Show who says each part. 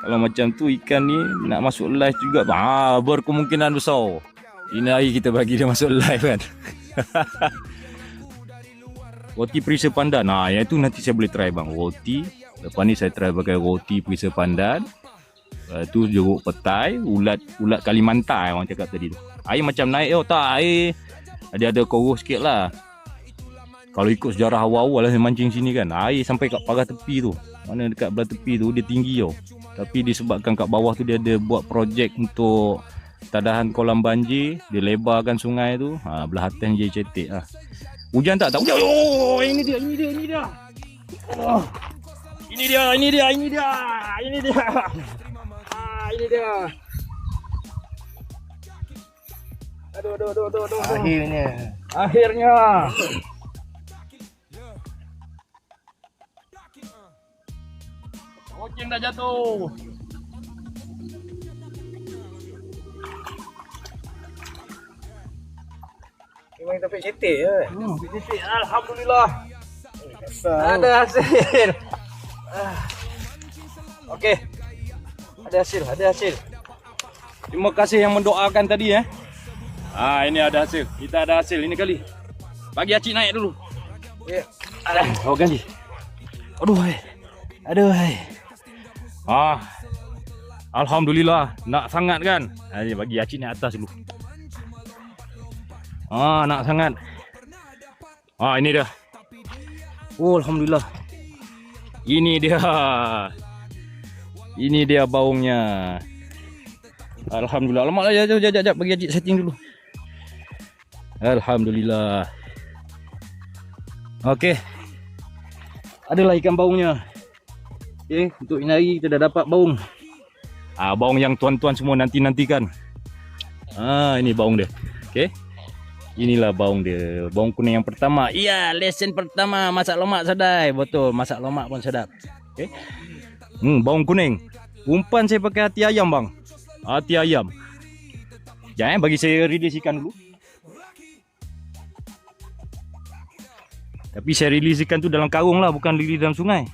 Speaker 1: Kalau macam tu ikan ni nak masuk live juga, berkemungkinan besar ini hari kita bagi dia masuk live kan. Roti perisa pandan. Yang itu nanti saya boleh try bang. Roti. Lepas ni saya try pakai roti perisa pandan. Tu jeruk petai, ulat Kalimantan orang cakap tadi tu. Air macam naik tak, air ada koruh sikit lah. Kalau ikut sejarah awal-awal lah saya mancing sini kan, air sampai kat paras tepi tu. Mana dekat belah tepi tu dia tinggi tau. Tapi disebabkan kat bawah tu dia ada buat projek untuk tadahan kolam banjir, dia lebarkan sungai tu. Belah atas je cetek lah. Hujan tak? Hujan. Oh, ini dia. Oh. Ini dia. Ini dia. Aduh. Akhirnya. Kucing dah jatuh.
Speaker 2: Memang kita pergi cetek je.
Speaker 1: Cetek. Alhamdulillah.
Speaker 2: Ada hasil. Okey. Ada hasil.
Speaker 1: Terima kasih yang mendoakan tadi ini ada hasil. Kita ada hasil ini kali. Bagi Acik naik dulu.
Speaker 2: Ya.
Speaker 1: Oh ganti. Aduh. Alhamdulillah, nak sangat kan? Bagi Acik naik atas dulu. Nak sangat. Ini dia. Oh, alhamdulillah. Ini dia baungnya. Alhamdulillah. Alamak lah, jap bagi Acik setting dulu. Alhamdulillah. Okey. Adalah ikan baungnya. Okey, untuk ini hari kita dah dapat baung. Baung yang tuan-tuan semua nantikan. Ini baung dia. Okey. Inilah baung dia. Baung kuning yang pertama. Iya, lesen pertama masak lemak sedai. Betul, masak lemak pun sedap. Okey. Baung kuning. Umpan saya pakai hati ayam bang. Hati ayam. Jangan bagi saya release ikan dulu. Tapi saya release ikan tu dalam karung lah, bukan release dalam sungai.